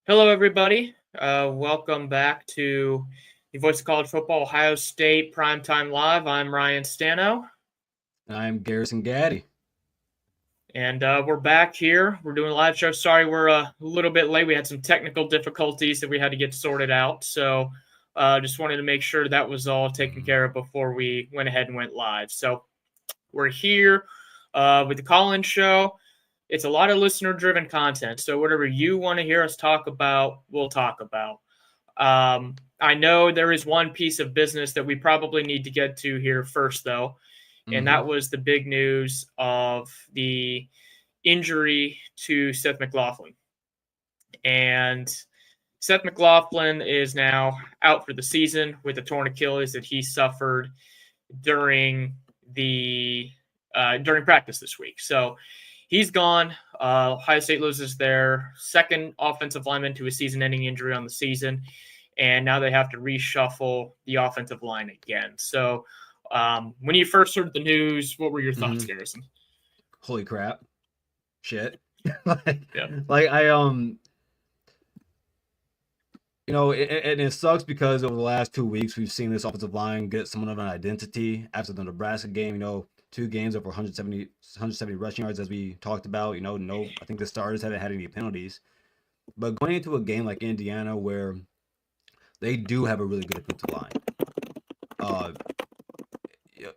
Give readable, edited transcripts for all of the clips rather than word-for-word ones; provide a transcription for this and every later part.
Hello, everybody. Welcome back to the Voice of College Football Ohio State Primetime Live. I'm Ryan Stano, I'm Garrison Gaddy. and we're back here. We're doing a live show. Sorry, we're a little bit late. We had some technical difficulties that we had to get sorted out. So just wanted to make sure that was all taken care of before we went ahead and went live. So we're here with the call-in show. It's a lot of listener-driven content. So whatever you want to hear us talk about, we'll talk about. I know there is one piece of business that we probably need to get to here first, though, and that was the big news of the injury to Seth McLaughlin. And Seth McLaughlin is now out for the season with a torn Achilles that he suffered during practice this week. So he's gone. Ohio State loses their second offensive lineman to a season-ending injury on the season, and now they have to reshuffle the offensive line again. So when you first heard the news, what were your thoughts, Garrison? Holy crap. Shit. It sucks because over the last 2 weeks, we've seen this offensive line get somewhat of an identity after the Nebraska game. 2 games over 170 rushing yards, as we talked about. I think the starters haven't had any penalties. But going into a game like Indiana, where they do have a really good offensive line,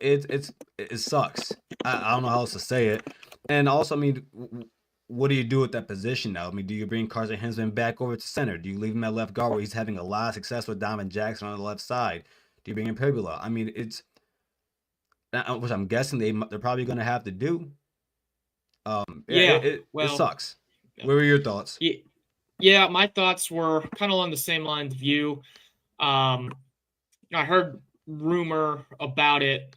it sucks. I don't know how else to say it. And also, what do you do with that position now? Do you bring Carson Hinsman back over to center? Do you leave him at left guard where he's having a lot of success with Diamond Jackson on the left side? Do you bring in Pegula? It's which I'm guessing they're probably going to have to do. It sucks. What were your thoughts? Yeah, my thoughts were kind of along the same lines of you. I heard rumor about it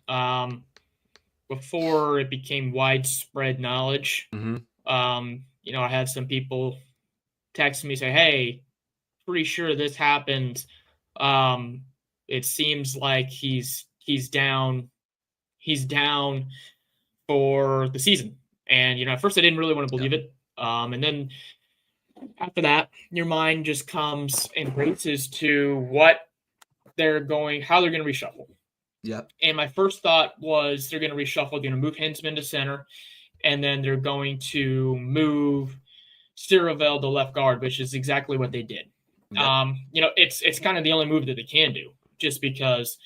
before it became widespread knowledge. I had some people text me say, "Hey, pretty sure this happened. It seems like he's down for the season." And at first I didn't really want to believe it. And then after that, your mind just comes and races to how they're going to reshuffle. Yeah. And my first thought was they're going to reshuffle, going to move Hinsman to center, and then they're going to move Siravel to left guard, which is exactly what they did. Yep. It's kind of the only move that they can do, just because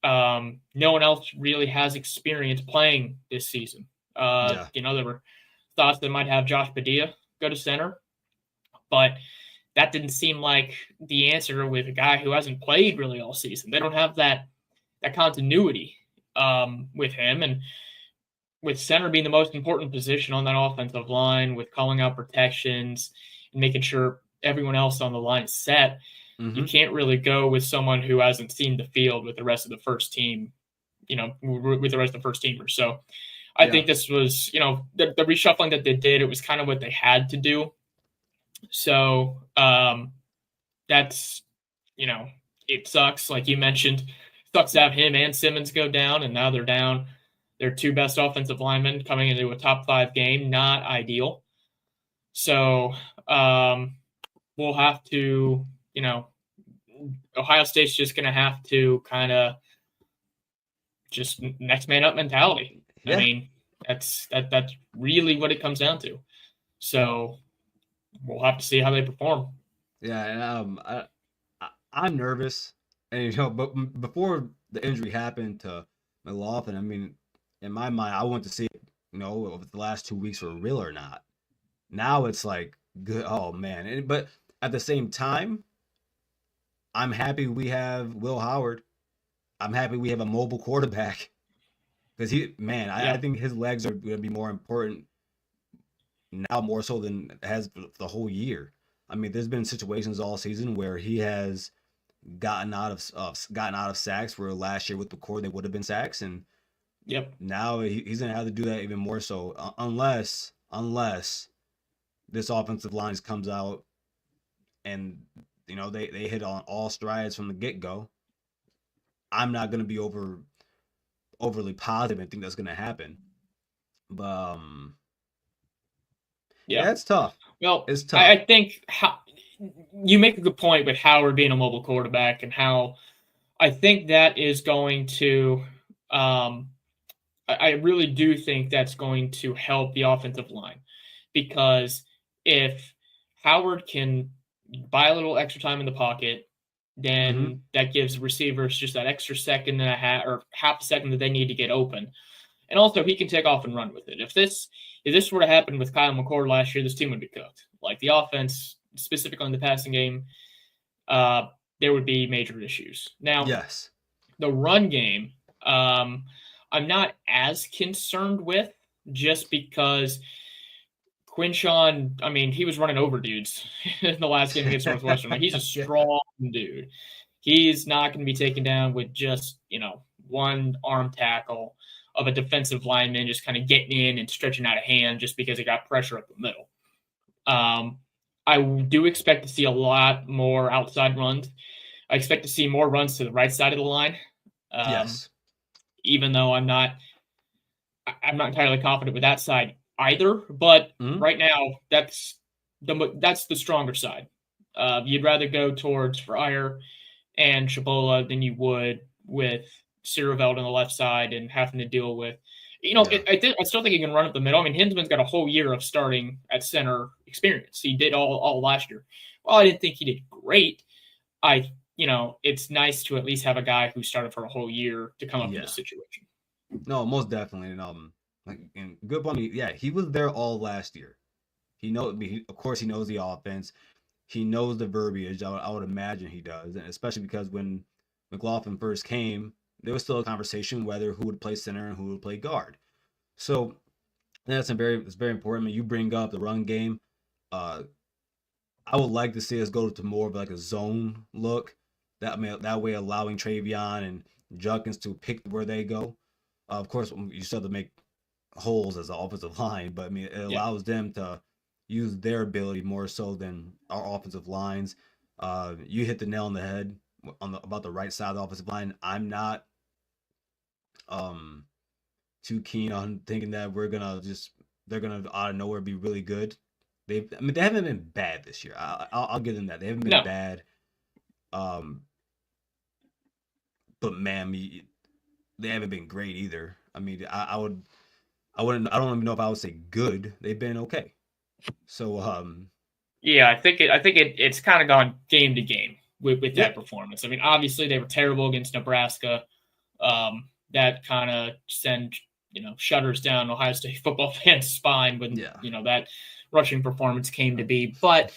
no one else really has experience playing this season. There were thoughts they might have Josh Padilla go to center, but that didn't seem like the answer with a guy who hasn't played really all season. They don't have that continuity with him, and with center being the most important position on that offensive line, with calling out protections and making sure everyone else on the line is set, you can't really go with someone who hasn't seen the field with the rest of the first team, with the rest of the first teamers. So I think this was, the reshuffling that they did, it was kind of what they had to do. So that's, it sucks. Like you mentioned, it sucks to have him and Simmons go down, and now they're down their two best offensive linemen coming into a top 5 game. Not ideal. So we'll have to, Ohio State's just going to have to kind of just next man up mentality. Yeah. That's really what it comes down to. So we'll have to see how they perform. Yeah, and I'm nervous, and but before the injury happened to McLaughlin, in my mind, I want to see, if the last 2 weeks were real or not. Now it's like, good. Oh man! But at the same time, I'm happy we have Will Howard. I'm happy we have a mobile quarterback, because I think his legs are going to be more important now, more so than it has the whole year. There's been situations all season where he has gotten out of sacks, where last year with the core they would have been sacks, and now he's gonna have to do that even more so, unless this offensive line comes out and they hit on all strides from the get-go. I'm not gonna be overly positive and think that's gonna happen, but it's tough. Well, it's tough. I think you make a good point with Howard being a mobile quarterback and how I think that is going to. I really do think that's going to help the offensive line because if Howard can buy a little extra time in the pocket, Mm-hmm. then that gives receivers just that extra second and a half or half a second that they need to get open. And also, he can take off and run with it. If this were to happen with Kyle McCord last year, this team would be cooked. Like the offense, specifically in the passing game, uh, there would be major issues. Now, Yes. the run game, I'm not as concerned with just because Quinshawn, I mean, he was running over dudes in the last game against Northwestern. I mean, he's a Yeah. strong dude. He's not going to be taken down with just, one arm tackle of a defensive lineman just kind of getting in and stretching out a hand just because he got pressure up the middle. Um, I do expect to see a lot more outside runs. I expect to see more runs to the right side of the line. Um, Yes. even though I'm not entirely confident with that side either. But Mm-hmm. right now, that's the stronger side. You'd rather go towards Fryer and Shabola than you would with Sierraveld on the left side and having to deal with. Yeah. I still think he can run up the middle. I mean, Hinsman's got a whole year of starting at center experience. He did all last year. Well, I didn't think he did great. It's nice to at least have a guy who started for a whole year to come up in Yeah. this situation. No, most definitely. And like, and good point. Yeah, he was there all last year. Of course, he knows the offense. He knows the verbiage. I would imagine he does, and especially because when McLaughlin first came, there was still a conversation whether who would play center and who would play guard. So it's very important. I mean, you bring up the run game. Uh, I would like to see us go to more of like a zone look. That way allowing Travion and Junkins to pick where they go. Of course, you still have to make holes as an offensive line, but I mean, it Yeah. allows them to use their ability more so than our offensive lines. You hit the nail on the head about the right side of the offensive line. I'm not um too keen on thinking that they're gonna out of nowhere be really good. They haven't been bad this year. I'll give them that. They haven't been No. bad. Um, but man, they haven't been great either. I mean, I don't even know if I would say good. They've been okay. So Yeah, it's kind of gone game to game with yeah. that performance. I mean, obviously they were terrible against Nebraska. That kind of send shudders down Ohio State football fans' spine when Yeah. that rushing performance came to be. But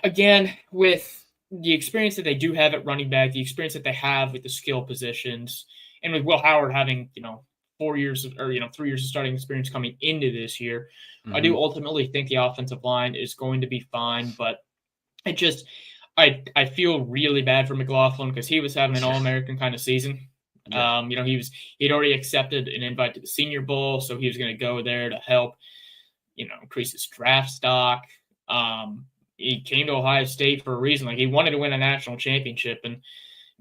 again, with the experience that they do have at running back, the experience that they have with the skill positions, and with Will Howard having 4 years or 3 years of starting experience coming into this year, I do Hmm. ultimately think the offensive line is going to be fine. But it just I feel really bad for McLaughlin because he was having an Yeah. All American kind of season. Yeah. He'd already accepted an invite to the Senior Bowl, so he was going to go there to help increase his draft stock. He came to Ohio State for a reason. Like he wanted to win a national championship and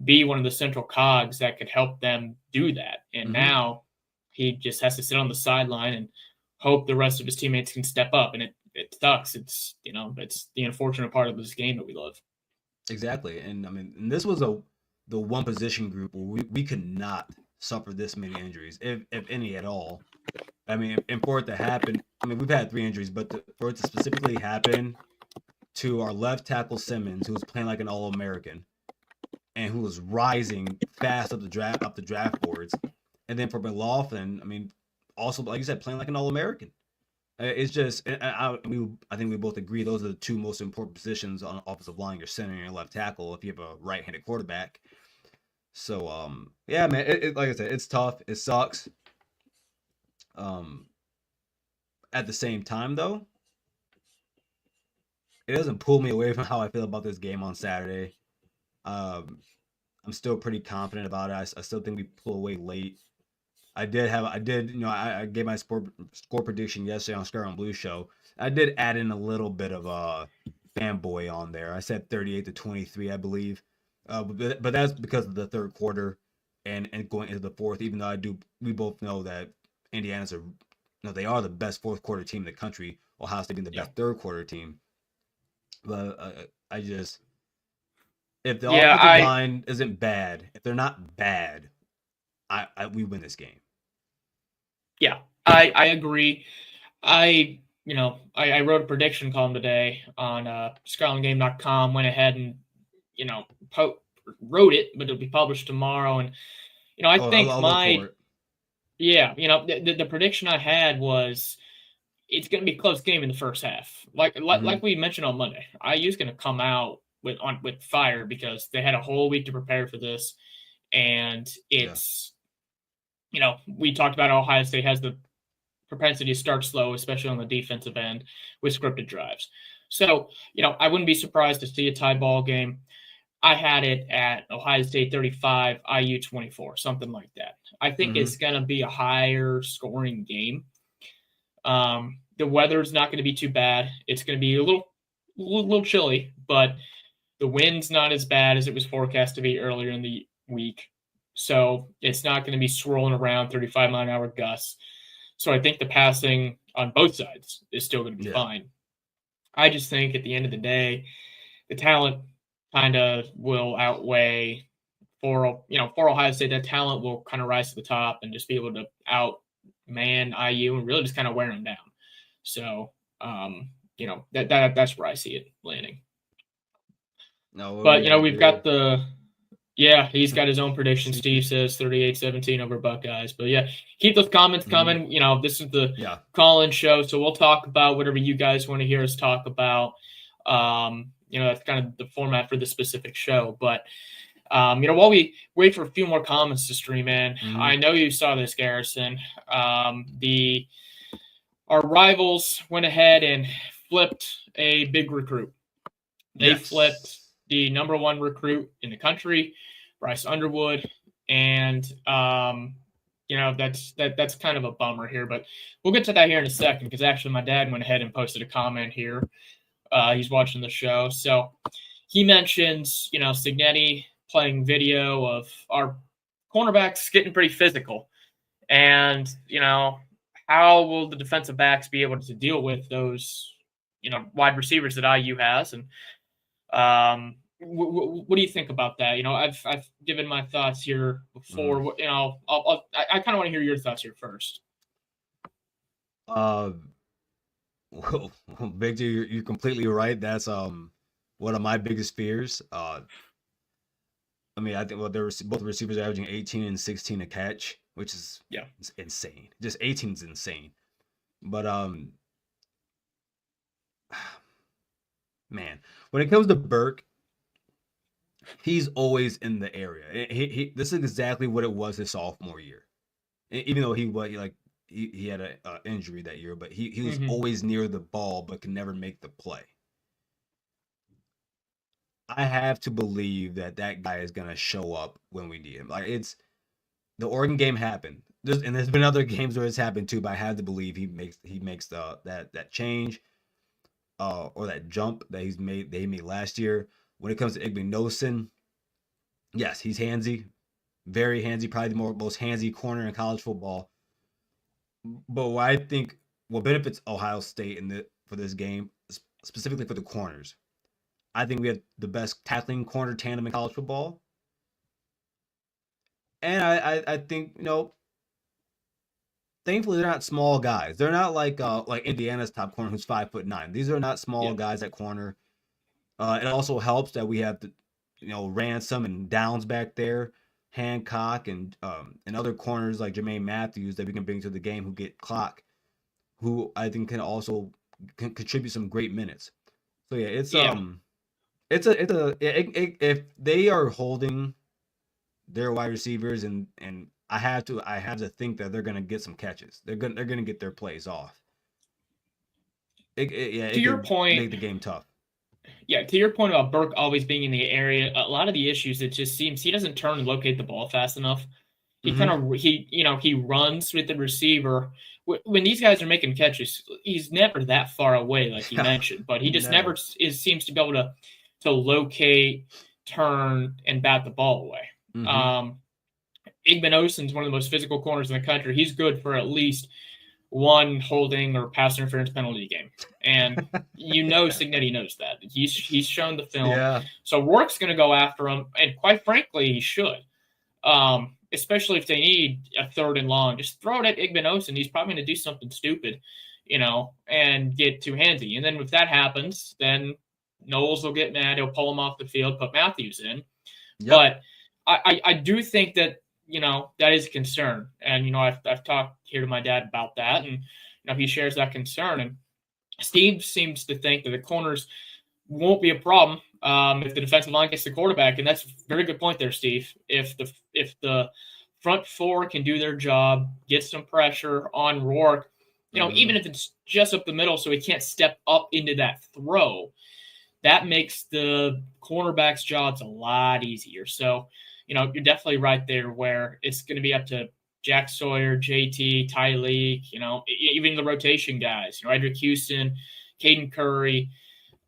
be one of the central cogs that could help them do that. And Hmm. now he just has to sit on the sideline and hope the rest of his teammates can step up. And it sucks. It's the unfortunate part of this game that we love. Exactly. And I mean, and this was the one position group where we could not suffer this many injuries, if any at all. I mean, and for it to happen, I mean, we've had 3 injuries, but for it to specifically happen to our left tackle Simmons, who was playing like an All American and who was rising fast up the draft boards, and then for McLaughlin, I mean, also like you said, playing like an All American. It's just I think we both agree those are the two most important positions on offensive line: your center and your left tackle. If you have a right-handed quarterback, so yeah, man, like I said, it's tough. It sucks. Um, at the same time, though, it doesn't pull me away from how I feel about this game on Saturday. Um, I'm still pretty confident about it. I still think we pull away late. I gave my score prediction yesterday on Scar and Blue show. I did add in a little bit of a fanboy on there. I said 38-23, I believe. But that's because of the third quarter and going into the fourth. Even though we both know that Indiana's they are the best fourth quarter team in the country. Ohio State being the Yeah. best third quarter team. But I just if the Yeah, offensive line isn't bad, if they're not bad, we win this game. I agree. I wrote a prediction column today on ScarletGame.com. Went ahead and wrote it, but it'll be published tomorrow. And I think I'll look for it. the prediction I had was it's going to be a close game in the first half. Like we mentioned on Monday, IU's going to come out with fire because they had a whole week to prepare for this, and it's we talked about Ohio State has the propensity to start slow, especially on the defensive end with scripted drives. So, I wouldn't be surprised to see a tie ball game. I had it at Ohio State 35, IU 24, something like that. I think it's going to be a higher scoring game. The weather's not going to be too bad. It's going to be a little chilly, but the wind's not as bad as it was forecast to be earlier in the week. So it's not going to be swirling around 35-mile-an-hour gusts. So I think the passing on both sides is still going to be fine. I just think at the end of the day, the talent kind of will outweigh for Ohio State. That talent will kind of rise to the top and just be able to outman IU and really just kind of wear them down. So, that's where I see it landing. No, but we've got he's got his own prediction. Steve says 38-17 over Buckeyes. But keep those comments coming. This is the call-in show, so we'll talk about whatever you guys want to hear us talk about. That's kind of the format for the specific show. But while we wait for a few more comments to stream in, I know you saw this, Garrison. Our rivals went ahead and flipped a big recruit. They flipped the number one recruit in the country, Bryce Underwood, and that's kind of a bummer here. But we'll get to that here in a second because actually my dad went ahead and posted a comment here. He's watching the show, so he mentions Cignetti playing video of our cornerbacks getting pretty physical, and how will the defensive backs be able to deal with those wide receivers that IU has? And what do you think about that? I've given my thoughts here before. I kind of want to hear your thoughts here first. Well, Victor, you're completely right. That's one of my biggest fears. I think both receivers are averaging 18 and 16 a catch, which is insane. Just 18 is insane. But man, when it comes to Burke, he's always in the area. This is exactly what it was his sophomore year. Even though he had an injury that year, but he was always near the ball but could never make the play. I have to believe that guy is gonna show up when we need him. It's the Oregon game happened. There's been other games where it's happened too, but I have to believe he makes that change, or that jump that he made last year. When it comes to Igbenogson, yes, he's handsy, very handsy, probably the most handsy corner in college football. But what I think what benefits Ohio State for this game, specifically for the corners, I think we have the best tackling corner tandem in college football. And I think, thankfully they're not small guys. They're not like Indiana's top corner who's 5'9". These are not small guys at corner. It also helps that we have Ransom and Downs back there, Hancock and other corners like Jermaine Matthews that we can bring to the game who get clock, who I think can also contribute some great minutes. So if they are holding their wide receivers and I have to think that they're gonna get some catches. They're gonna get their plays off. To your point, make the game tough. Yeah, to your point about Burke always being in the area, a lot of the issues, it just seems he doesn't turn and locate the ball fast enough. He he runs with the receiver. When these guys are making catches, he's never that far away, like you mentioned, but he just never seems to be able to locate, turn, and bat the ball away. Igbenogson is one of the most physical corners in the country. He's good for at least one holding or pass interference penalty game. And Cignetti knows that. He's shown the film. Yeah. So Rourke's going to go after him, and quite frankly, he should. Especially if they need a 3rd and long. Just throw it at Igbinosun. He's probably going to do something stupid, and get too handsy. And then if that happens, then Knowles will get mad. He'll pull him off the field, put Matthews in. Yep. But I do think that, that is a concern. And, I've talked here to my dad about that, and, he shares that concern. And Steve seems to think that the corners won't be a problem if the defensive line gets the quarterback. And that's a very good point there, Steve. If the front 4 can do their job, get some pressure on Rourke, even if it's just up the middle so he can't step up into that throw, that makes the cornerback's jobs a lot easier. So, you're definitely right there where it's going to be up to Jack Sawyer, JT, Tyleek, even the rotation guys, Edric Houston, Caden Curry,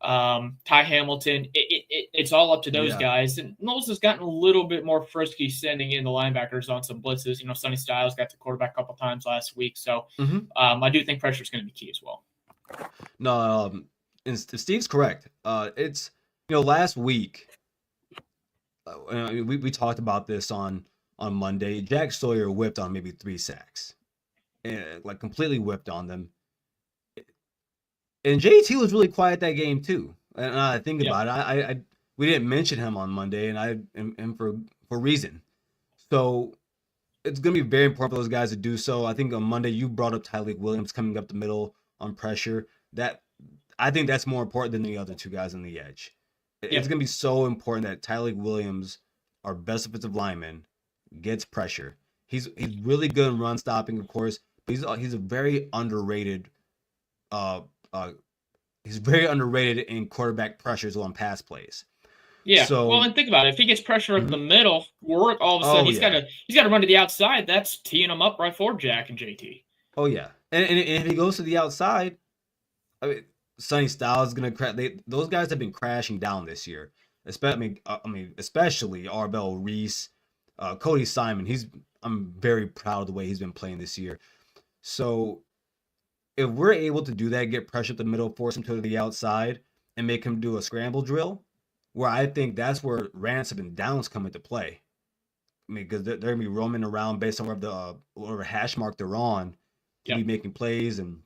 Ty Hamilton. It's all up to those guys. And Knowles has gotten a little bit more frisky sending in the linebackers on some blitzes. Sonny Styles got the quarterback a couple times last week. So I do think pressure is going to be key as well. No, and Steve's correct. It's, last week, we talked about this on Monday. Jack Sawyer whipped on maybe 3 sacks, and completely whipped on them. And JT was really quiet that game too. And I think about it, we didn't mention him on Monday, and for reason. So it's going to be very important for those guys to do so. I think on Monday you brought up Tyleek Williams coming up the middle on pressure. I think that's more important than the other 2 guys on the edge. It's going to be so important that Tyleek Williams, our best offensive lineman, gets pressure. He's really good in run stopping, of course, but he's a very underrated. He's very underrated in quarterback pressures on pass plays. Yeah. So, and think about it. If he gets pressure up the middle, Rourke all of a sudden he's got to run to the outside. That's teeing him up right for Jack and JT. Oh yeah, and if he goes to the outside, I mean, Sonny Styles is gonna crash. Those guys have been crashing down this year. Especially Arbel Reese, Cody Simon. I'm very proud of the way he's been playing this year. So if we're able to do that, get pressure at the middle, force him to the outside, and make him do a scramble drill, where I think that's where Ransom and Downs come into play. I mean, because they're going to be roaming around based on whatever hash mark they're on to be making plays. And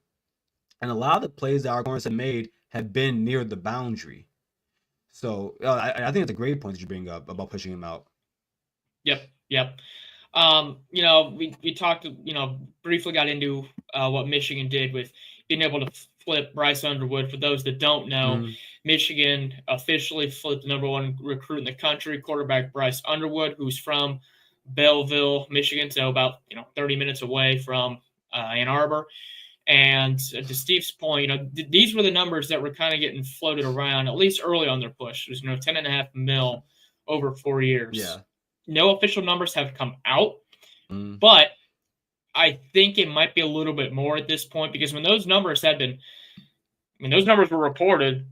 a lot of the plays that our corners have made have been near the boundary. So I think it's a great point that you bring up about pushing him out. Yep. We talked, briefly got into what Michigan did with being able to flip Bryce Underwood. For those that don't know, Michigan officially flipped the number 1 recruit in the country, quarterback Bryce Underwood, who's from Belleville, Michigan, so about 30 minutes away from Ann Arbor. And to Steve's point, these were the numbers that were kind of getting floated around, at least early on their push. It was $10.5 million over 4 years. Yeah. No official numbers have come out, but I think it might be a little bit more at this point, because when those numbers were reported,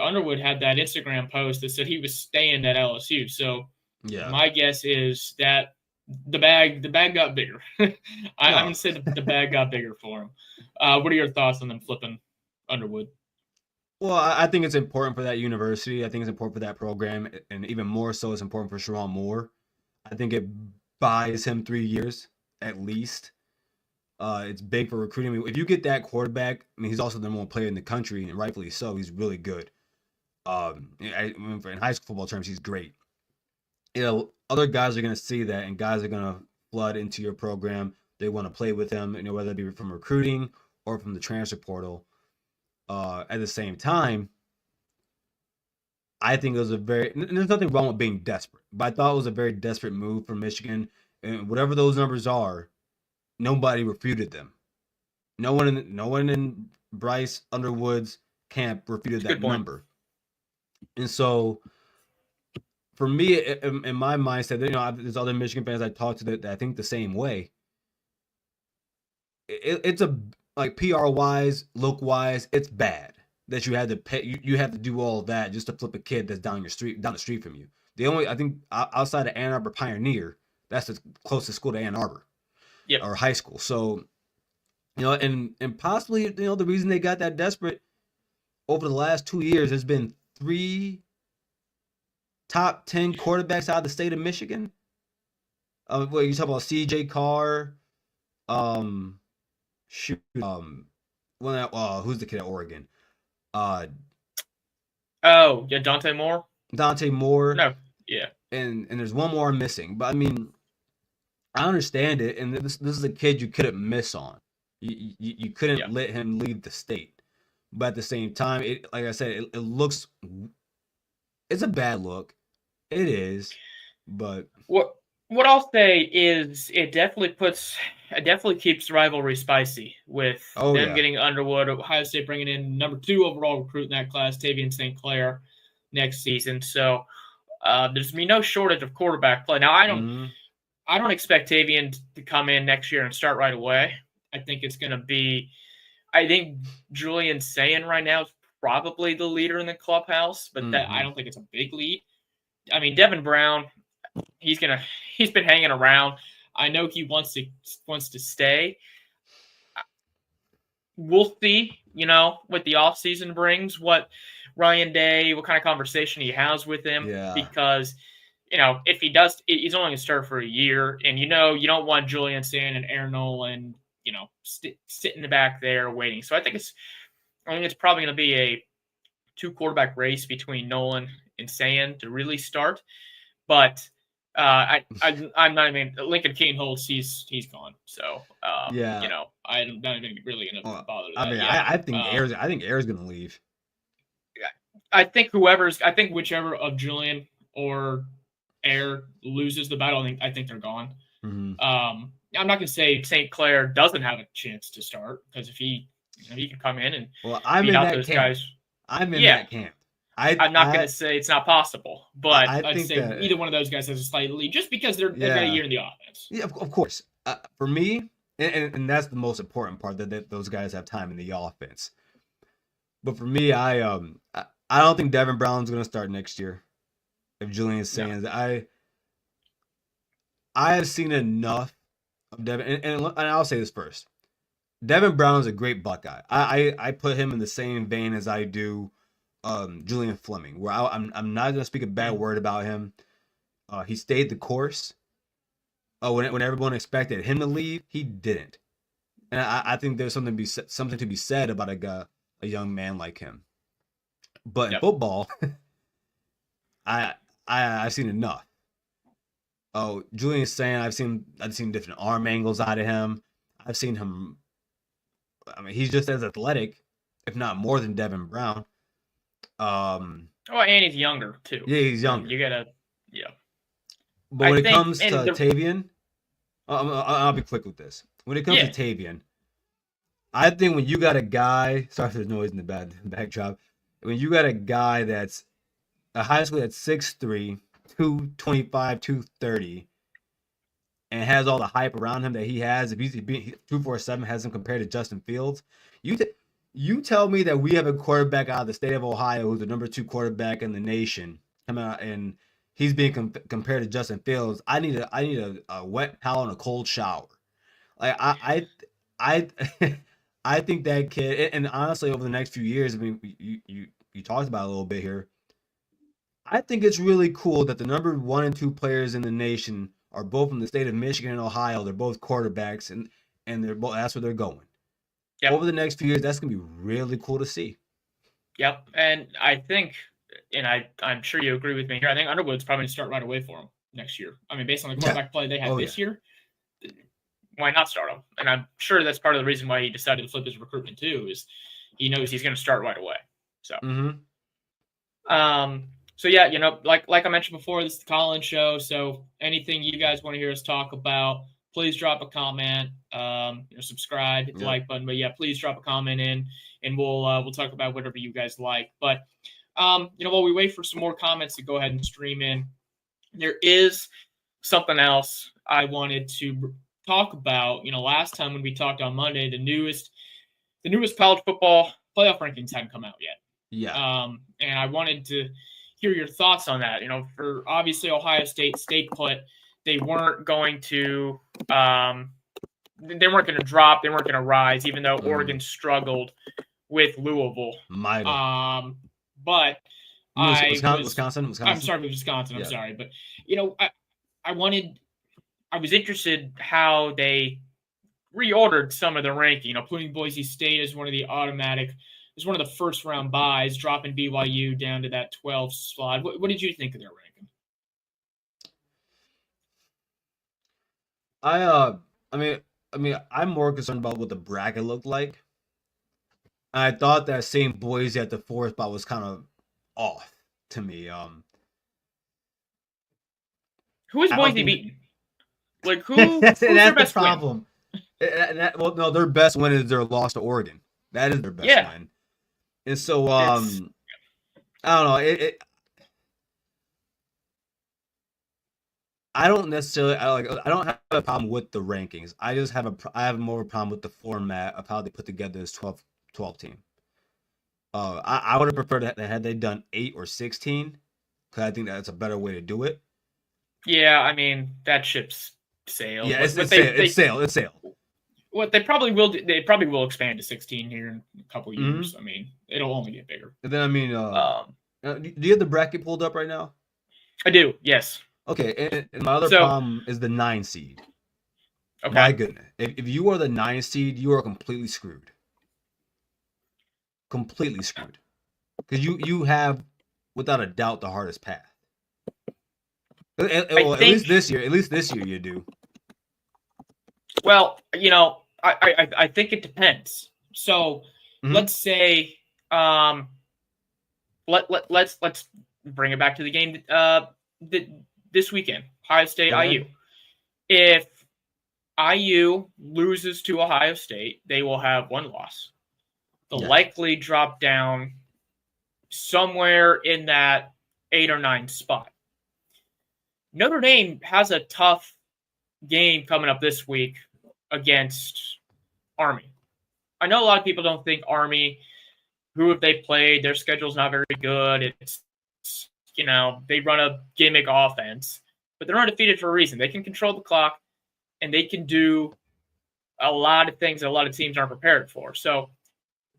Underwood had that Instagram post that said he was staying at LSU. So my guess is that the bag got bigger. I'm going to say the bag got bigger for him. What are your thoughts on them flipping Underwood? Well, I think it's important for that university. I think it's important for that program. And even more so, it's important for Sharon Moore. I think it buys him 3 years at least. It's big for recruiting. I mean, if you get that quarterback, he's also the number 1 player in the country, and rightfully so. He's really good. In high school football terms, he's great. Other guys are going to see that, and guys are going to flood into your program. They want to play with him, whether it be from recruiting or from the transfer portal. At the same time, I think it was and there's nothing wrong with being desperate, but I thought it was a very desperate move from Michigan. And whatever those numbers are, nobody refuted them. No one in Bryce Underwood's camp refuted that number. And so, for me, in my mindset, there's other Michigan fans I talked to that I think the same way. It's PR wise, look wise, it's bad that you had to pay. You have to do all of that just to flip a kid that's down the street from you. I think outside of Ann Arbor Pioneer, that's the closest school to Ann Arbor, or high school. So And possibly, the reason they got that desperate over the last 2 years has been 3 top 10 quarterbacks out of the state of Michigan. What you talk about? C.J. Carr, um, shoot, who's the kid at Oregon? Uh, Oh, yeah, Dante Moore? Dante Moore, No, yeah. and there's one more I'm missing. But I mean, I understand it, and this is a kid you couldn't miss on. You couldn't Yeah. let him leave the state. But at the same time, like I said, it looks, it's a bad look. It is, but What I'll say is it definitely keeps the rivalry spicy with oh them yeah, getting Underwood, Ohio State bringing in number 2 overall recruit in that class, Tavian St. Clair, next season. So there's gonna be no shortage of quarterback play. Now I don't expect Tavian to come in next year and start right away. I think Julian Sayin right now is probably the leader in the clubhouse, but that I don't think it's a big lead. I mean, Devin Brown, he's been hanging around. I know he wants to stay. We'll see, what the offseason brings, what Ryan Day, what kind of conversation he has with him. yeah. Because, if he does, he's only going to start for a year. And, you don't want Julian Sayin and Aaron Nolan, sit in the back there waiting. So I think it's probably going to be a 2 quarterback race between Nolan and Sayin to really start. But I'm not even Lincoln Kienholz. He's gone. So Yeah. I'm not even really gonna bother that. I mean, yet. I think Air's gonna leave. I think whichever of Julian or Air loses the battle, I think they're gone. Mm-hmm. I'm not gonna say St. Clair doesn't have a chance to start, because if he can come in and I'm beat in out that those camp. guys. I'm in that camp. I'm not going to say it's not possible, but I'd think say that either one of those guys has a slight lead just because they've got a year in the offense. Yeah, of course. For me, and that's the most important part, that those guys have time in the offense. But for me, I don't think Devin Brown's going to start next year. If Julian's saying that, I have seen enough of Devin, and I'll say this first. Devin Brown is a great Buckeye. I put him in the same vein as I do Julian Fleming, where I'm not gonna speak a bad word about him. He stayed the course. When everyone expected him to leave, he didn't, and I think there's something to be said about a young man like him. But in football, I've seen enough. Oh, Julian's saying I've seen different arm angles out of him. I've seen him. I mean, he's just as athletic, if not more than Devin Brown. And he's younger too. Yeah, he's younger. You gotta, But when it comes to Tavian, I'll be quick with this. When it comes to Tavian, I think when you got a guy, sorry if there's noise in the backdrop, when you got a guy that's a high school that's 6'3", 225, 230, and has all the hype around him that he has, if he's 247 has him compared to Justin Fields, you tell me that we have a quarterback out of the state of Ohio who's the number 2 quarterback in the nation coming out and he's being compared to Justin Fields. I need a wet towel and a cold shower. Like I I think that kid, and honestly, over the next few years, I mean, you talked about it a little bit here. I think it's really cool that the number 1 and 2 players in the nation are both from the state of Michigan and Ohio. They're both quarterbacks, and they're both, that's where they're going. Yep. Over the next few years, that's going to be really cool to see. Yep, and I think, and I'm sure you agree with me here, I think Underwood's probably going to start right away for him next year. I mean, based on the quarterback play they had this year, why not start him? And I'm sure that's part of the reason why he decided to flip his recruitment too, is he knows he's going to start right away. So, so yeah, like I mentioned before, this is the Collins Show. So anything you guys want to hear us talk about, please drop a comment. Subscribe, hit the like button. But yeah, please drop a comment in, and we'll talk about whatever you guys like. But while we wait for some more comments to go ahead and stream in, there is something else I wanted to talk about. Last time when we talked on Monday, the newest college football playoff rankings hadn't come out yet. Yeah. And I wanted to hear your thoughts on that. For obviously Ohio State stayed put, they weren't going to they weren't going to drop, they weren't going to rise, even though Mm. Oregon struggled with Louisville. But Wisconsin. I'm sorry, Wisconsin. I'm Yeah. sorry, but I was interested how they reordered some of the ranking. Putting Boise State as one of the first round buys, dropping BYU down to that 12 slot. What did you think of their ranking? I mean, I'm more concerned about what the bracket looked like. I thought that same Boise at the 4th spot was kind of off to me. Who is Boise beating? Like who's their best problem? Well, no, their best win is their loss to Oregon. That is their best win. And so, I don't know. I don't necessarily. I don't have a problem with the rankings. I just have I have more of a problem with the format of how they put together this 12 team. I would have preferred that had they done 8 or 16, because I think that's a better way to do it. Yeah, I mean that ship's sailed. Yeah, it's sailed. What they probably will do, they probably will expand to 16 here in a couple of years. Mm-hmm. I mean, it'll only get bigger. And then do you have the bracket pulled up right now? I do. Yes. Okay, and my other problem is the 9 seed. Okay. My goodness, if you are the 9 seed, you are completely screwed. Completely screwed, because you have, without a doubt, the hardest path. At least this year you do. Well, I think it depends. So let's say let's bring it back to the game this weekend, Ohio State IU. If IU loses to Ohio State, they will have 1 loss. They'll likely drop down somewhere in that 8 or 9 spot. Notre Dame has a tough game coming up this week against Army. I know a lot of people don't think Army, who have they played, their schedule's not very good. It's, they run a gimmick offense, but they're undefeated for a reason. They can control the clock, and they can do a lot of things that a lot of teams aren't prepared for. So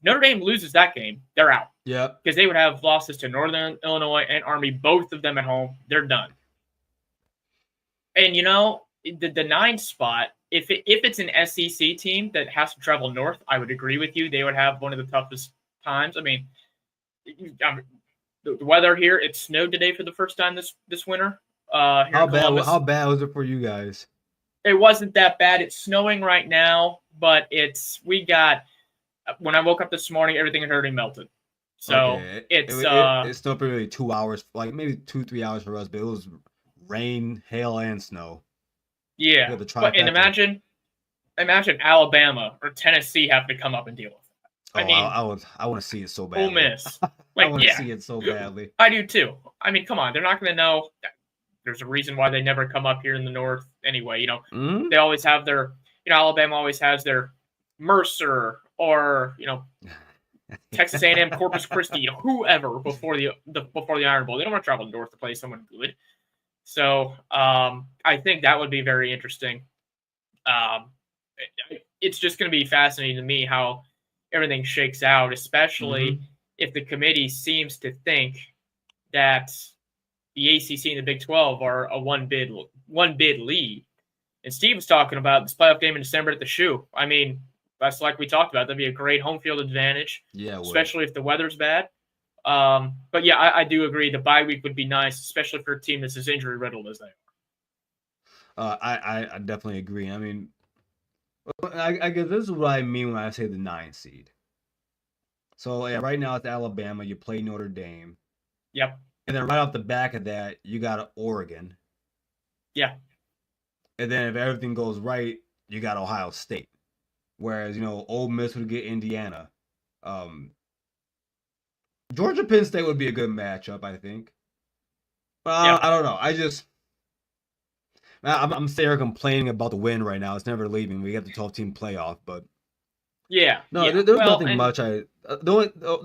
Notre Dame loses that game, they're out. Yeah. Because they would have losses to Northern Illinois and Army, both of them at home. They're done. And, the 9 spot, if it's an SEC team that has to travel north, I would agree with you. They would have one of the toughest times. I mean, the weather here, it snowed today for the first time this winter. How bad was it for you guys? It wasn't that bad. It's snowing right now, but when I woke up this morning, everything had already melted. So it's still probably 2 hours, like maybe 2-3 hours for us, but it was rain, hail, and snow. Yeah, and imagine Alabama or Tennessee have to come up and deal with it. I want to see it so badly. Ole Miss, I want to see it so badly. I do too. I mean, come on, they're not going to know. There's a reason why they never come up here in the north anyway. They always have their. Alabama always has their Mercer or Texas A&M, Corpus Christi, whoever before the Iron Bowl. They don't want to travel north to play someone good. So I think that would be very interesting. It's just going to be fascinating to me how everything shakes out, especially if the committee seems to think that the ACC and the Big 12 are a one bid lead. And Steve was talking about this playoff game in December at the Shoe. I mean, that's like we talked about. That'd be a great home field advantage, especially if the weather's bad. But yeah, I do agree. The bye week would be nice, especially for a team that's as injury riddled as they are. I definitely agree. I mean, I guess this is what I mean when I say the 9 seed. So yeah, right now it's Alabama. You play Notre Dame. Yep. And then right off the back of that, you got Oregon. Yeah. And then if everything goes right, you got Ohio State. Whereas, Ole Miss would get Indiana. Georgia Penn State would be a good matchup, I think. But I don't know. I'm sitting here complaining about the win right now. It's never leaving. We got the 12-team playoff, but there's nothing much. The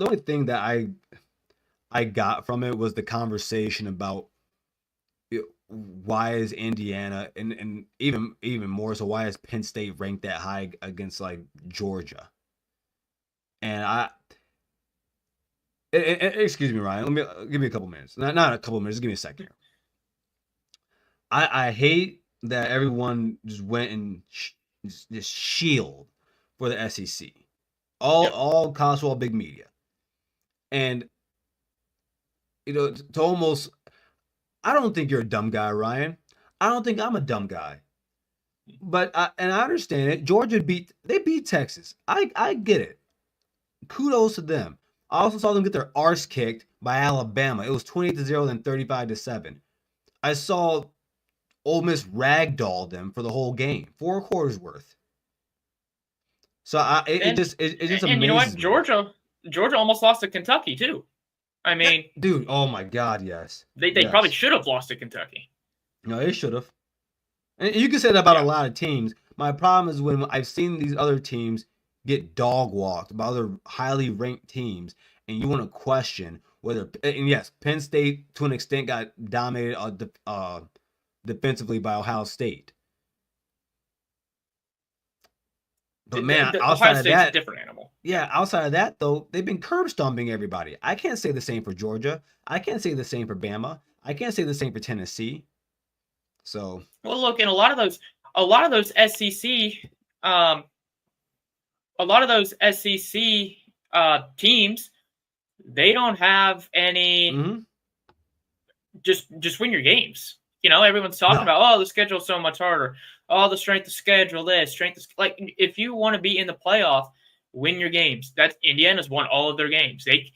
only thing that I got from it was the conversation about why is Indiana and even more so, why is Penn State ranked that high against like Georgia? And excuse me, Ryan. Let me give me a couple minutes. Not a couple minutes. Just give me a second here. I hate that everyone just went and just shield for the SEC. All college football, big media, and to almost. I don't think you're a dumb guy, Ryan. I don't think I'm a dumb guy. But I understand it. Georgia beat Texas. I get it. Kudos to them. I also saw them get their arse kicked by Alabama. It was 28-0, then 35-7. I saw Ole Miss ragdoll them for the whole game, 4 quarters worth. So it just amazes you know what, me. Georgia almost lost to Kentucky too. I mean, dude, oh my God, yes. They probably should have lost to Kentucky. No, they should have. And you can say that about a lot of teams. My problem is when I've seen these other teams get dog walked by other highly ranked teams, and you want to question whether. And yes, Penn State to an extent got dominated defensively by Ohio State. But man, outside of that, a different animal. Yeah, outside of that though, they've been curb stomping everybody. I can't say the same for Georgia. I can't say the same for Bama. I can't say the same for Tennessee. So well, look, and a lot of those SEC, teams, they don't have any. Just win your games. Everyone's talking about, the schedule's so much harder. Oh, the strength of schedule, like if you want to be in the playoff, win your games. That's Indiana's won all of their games. They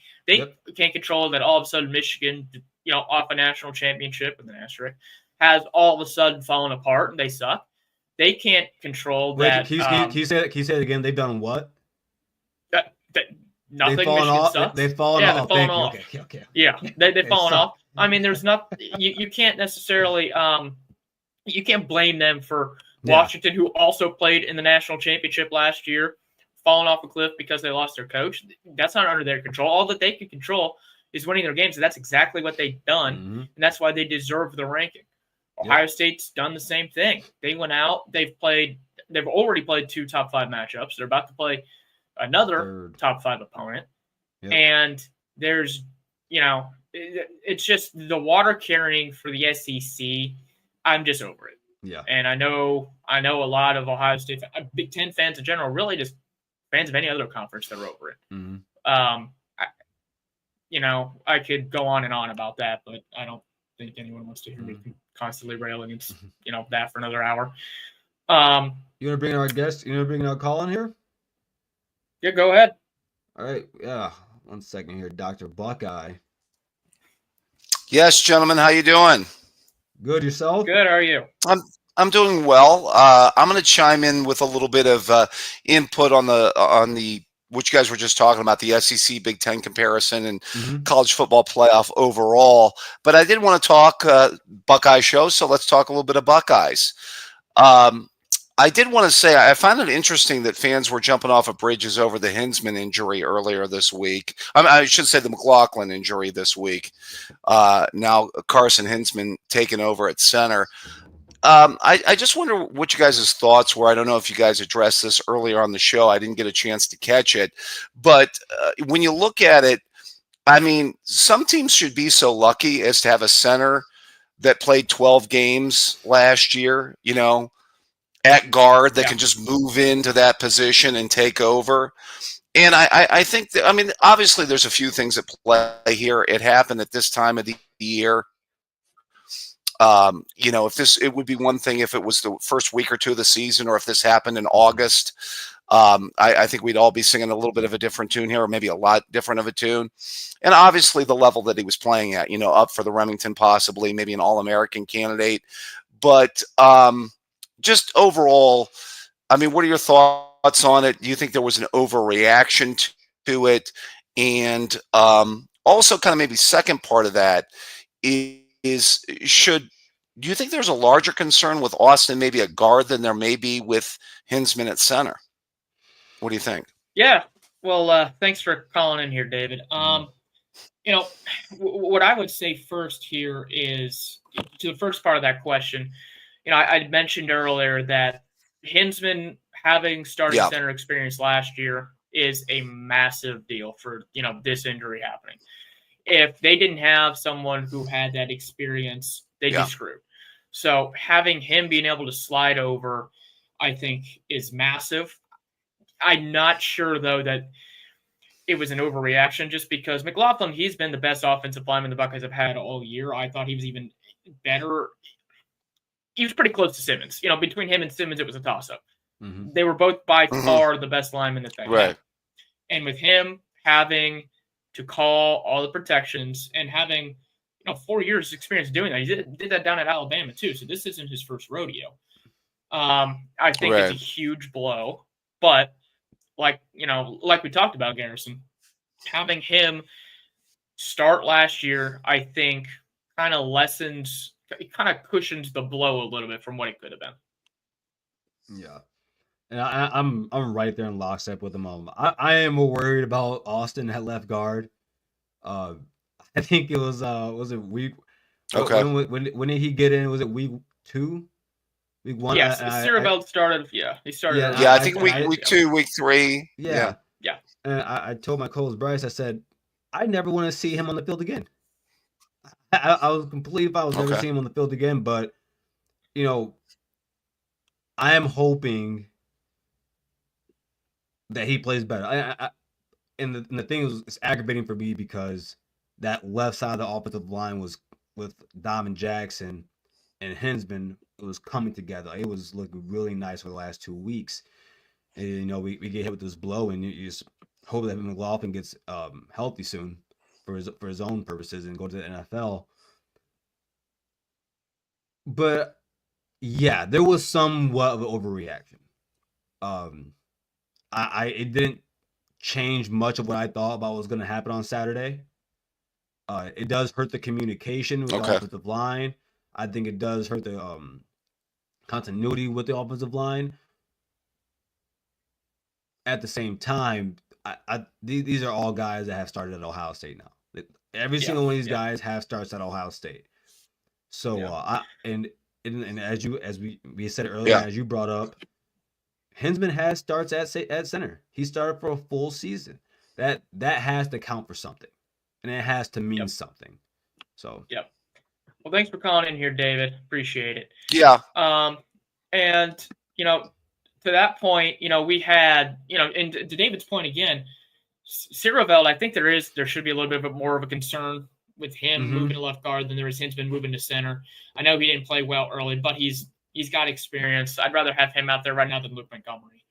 can't control that all of a sudden Michigan, off a national championship with an asterisk, has all of a sudden fallen apart and they suck. They can't control that. Can you say that? Can you say it again? They've done what? Nothing. Michigan sucks. They've fallen off. They've fallen off. Okay. Yeah, they've fallen off. I mean, there's not. You can't necessarily. You can't blame them for Washington, who also played in the national championship last year, falling off a cliff because they lost their coach. That's not under their control. All that they can control is winning their games, and that's exactly what they've done, and that's why they deserve the ranking. Ohio State's done the same thing. They went out. They've already played 2 top 5 matchups. They're about to play another top 5 opponent, and there's, it's just the water carrying for the SEC. I'm just over it. Yeah. And I know a lot of Ohio State, Big Ten fans in general, really just fans of any other conference that are over it. I could go on and on about that, but I don't think anyone wants to hear me constantly rail against, that for another hour. You want to bring in our guest? You want to bring in our call in here? Yeah, go ahead. All right. Yeah. 1 second here, Dr. Buckeye. Yes, gentlemen, how you doing? Good, yourself? Good. How are you? I'm doing well. I'm going to chime in with a little bit of input on the which you guys were just talking about, the SEC Big Ten comparison and college football playoff overall. But I did want to talk Buckeye show, so let's talk a little bit of Buckeyes. I did want to say I found it interesting that fans were jumping off of bridges over the Hinsman injury earlier this week. I should say the McLaughlin injury this week. Now Carson Hinsman taking over at center. I just wonder what you guys' thoughts were. I don't know if you guys addressed this earlier on the show. I didn't get a chance to catch it. But when you look at it, I mean, some teams should be so lucky as to have a center that played 12 games last year, at guard that can just move into that position and take over. And I think that, I mean, obviously there's a few things at play here. It happened at this time of the year. It would be one thing if it was the first week or 2 of the season, or if this happened in August. I think we'd all be singing a little bit of a different tune here, or maybe a lot different of a tune. And obviously the level that he was playing at, up for the Remington, possibly maybe an All-American candidate. But just overall, I mean, what are your thoughts on it? Do you think there was an overreaction to it? And also kind of maybe second part of that is do you think there's a larger concern with Austin, maybe a guard, than there may be with Hinsman at center? What do you think? Yeah. Well, thanks for calling in here, David. What I would say first here is, to the first part of that question, I mentioned earlier that Hinsman having starting center experience last year is a massive deal for, this injury happening. If they didn't have someone who had that experience, they'd be screwed. So having him being able to slide over, I think, is massive. I'm not sure, though, that it was an overreaction just because McLaughlin, he's been the best offensive lineman the Buckeyes have had all year. I thought he was even better. He was pretty close to Simmons. Between him and Simmons, it was a toss-up. Mm-hmm. They were both by far the best linemen that they had. And with him having to call all the protections and having 4 years experience doing that, he did that down at Alabama too. So this isn't his first rodeo. I think it's a huge blow. But like we talked about, Garrison, having him start last year, I think kind of cushions the blow a little bit from what it could have been. Yeah. And I'm right there in lockstep with him. I am more worried about Austin at left guard. I think it was it week? Okay. When did he get in? Was it week 2? Week 1? Yes, Ciraveld started. Yeah, he started. Yeah, I think week 2, week 3. Yeah. And I told my co-host Bryce, I said, I never want to see him on the field again. I was completely if I was never seeing him on the field again, but I am hoping that he plays better. And the thing is, it's aggravating for me because that left side of the offensive line was with Dom and Jackson and Hinsman. It was coming together. It was looking really nice for the last 2 weeks. And, we get hit with this blow, and you just hope that McLaughlin gets healthy soon for his own purposes and go to the NFL. But yeah, there was somewhat of an overreaction. It didn't change much of what I thought about what was going to happen on Saturday. It does hurt the communication with the offensive line. I think it does hurt the continuity with the offensive line. At the same time, these are all guys that have started at Ohio State now. Every single one of these guys have starts at Ohio State. So and as we said earlier, as you brought up, Hinsman has starts at center. He started for a full season. That has to count for something, and it has to mean something. So well, thanks for calling in here, David. Appreciate it. Yeah. And to that point, we had and to David's point again, Ciraveld, I think there should be a little bit more of a concern with him moving to left guard than there is Hinsman moving to center. I know he didn't play well early, but he's got experience. I'd rather have him out there right now than Luke Montgomery.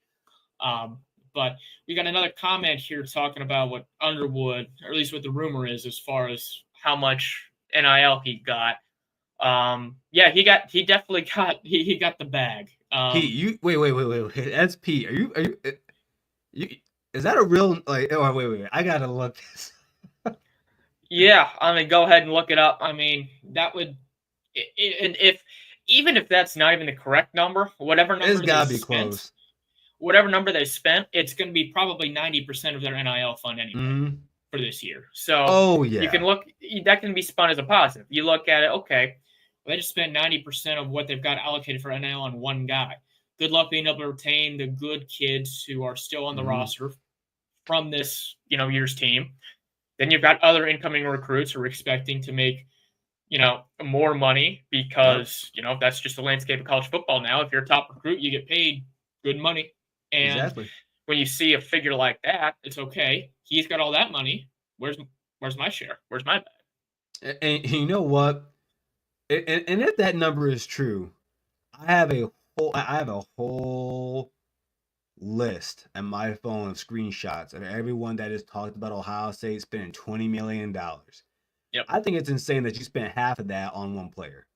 But we got another comment here talking about what Underwood, or at least what the rumor is, as far as how much NIL he got. He got the bag. Pete, wait. That's Pete. Are you? Is that a real wait? I gotta look this. Yeah, go ahead and look it up. That would, and even if that's not even the correct number, whatever number it's gotta be close. Whatever number they spent, it's going to be probably 90% of their NIL fund anyway for this year. So you can look, that can be spun as a positive. You look at it, okay, well, they just spent 90% of what they've got allocated for NIL on one guy. Good luck being able to retain the good kids who are still on the roster from this, year's team. Then you've got other incoming recruits who are expecting to make, more money because, that's just the landscape of college football now. If you're a top recruit, you get paid good money. And when you see a figure like that, it's okay. He's got all that money. Where's my share? Where's my bag? And you know what? And if that number is true, I have a whole list on my phone of screenshots of everyone that has talked about Ohio State spending $20 million. Yep. I think it's insane that you spent half of that on one player.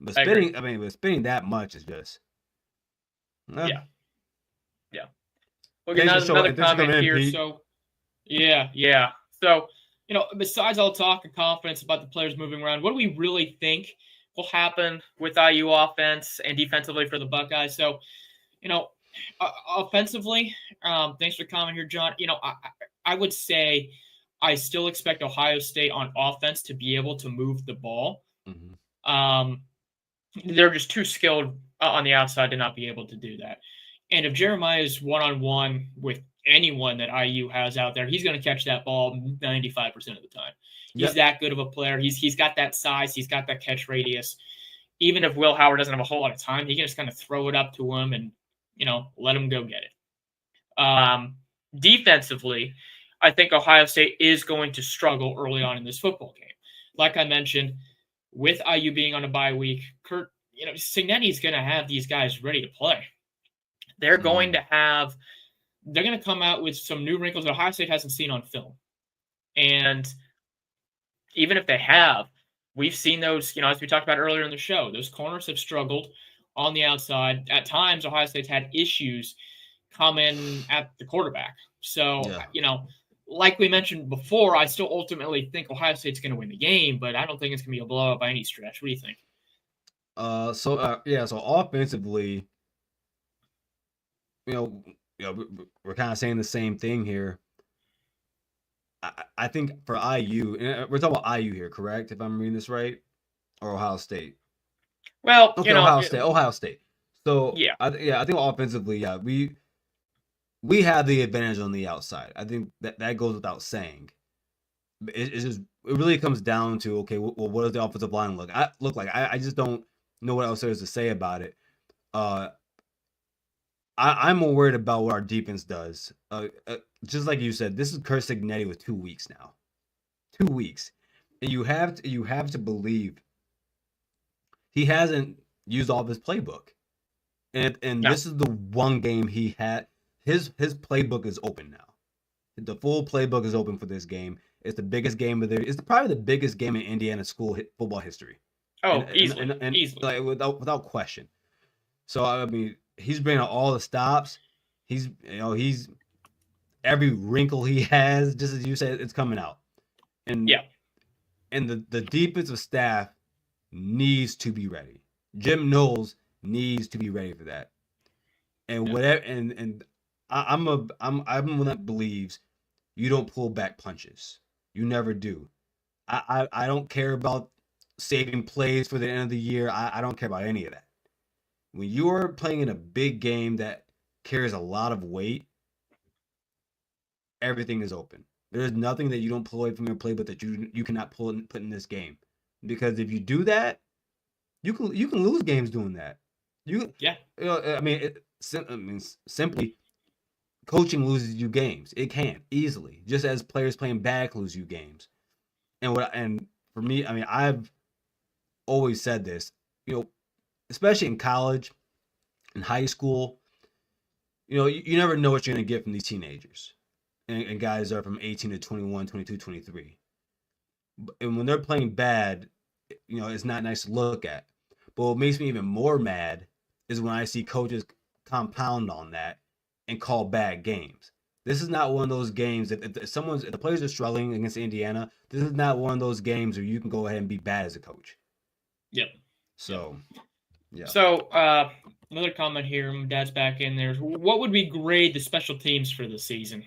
But spending that much is just yeah. We'll get another comment here. Pete. So, yeah. So, besides all talk and confidence about the players moving around, what do we really think will happen with IU offense and defensively for the Buckeyes? So, offensively, thanks for the comment here, John. I would say I still expect Ohio State on offense to be able to move the ball. They're just too skilled on the outside to not be able to do that. And if Jeremiah is one-on-one with anyone that IU has out there, he's going to catch that ball 95% of the time. He's that good of a player. He's got that size. He's got that catch radius. Even if Will Howard doesn't have a whole lot of time, he can just kind of throw it up to him and, let him go get it. Defensively, I think Ohio State is going to struggle early on in this football game. Like I mentioned, with IU being on a bye week, Cignetti's going to have these guys ready to play. They're going to come out with some new wrinkles that Ohio State hasn't seen on film. And even if they have, we've seen those, as we talked about earlier in the show, those corners have struggled on the outside. At times, Ohio State's had issues coming at the quarterback. So, like we mentioned before, I still ultimately think Ohio State's going to win the game, but I don't think it's going to be a blowout by any stretch. What do you think? So offensively, we're kind of saying the same thing here. I think for IU, and we're talking about IU here, correct? If I'm reading this right, or Ohio State? Well, okay, Ohio State. So I think offensively, we have the advantage on the outside. I think that goes without saying. It really comes down to, okay, well, what does the offensive line look like? I just don't know what else there is to say about it. I'm more worried about what our defense does. Just like you said, this is Curt Cignetti with 2 weeks now. 2 weeks. And you have to believe he hasn't used all of his playbook. And this is the one game he had. His playbook is open now. The full playbook is open for this game. It's the biggest game of it's probably the biggest game in Indiana school football history. Oh, easily. Like, without question. So I mean, he's bringing out all the stops. He's every wrinkle he has, just as you said, it's coming out. And the defensive staff needs to be ready. Jim Knowles needs to be ready for that. And whatever, and I'm one that believes you don't pull back punches. You never do. I don't care about saving plays for the end of the year. I don't care about any of that. When you are playing in a big game that carries a lot of weight, everything is open. There's nothing that you don't pull away from your playbook that you cannot put in this game. Because if you do that, you can lose games doing that. Simply, coaching loses you games. It can easily, just as players playing bad lose you games. And for me, I mean, I've always said this, especially in college, in high school, you never know what you're going to get from these teenagers and guys that are from 18 to 21, 22, 23. And when they're playing bad, it's not nice to look at. But what makes me even more mad is when I see coaches compound on that and call bad games. This is not one of those games that if the players are struggling against Indiana, this is not one of those games where you can go ahead and be bad as a coach. Yep. So, yeah. So, another comment here. My dad's back in there. What would we grade the special teams for the season?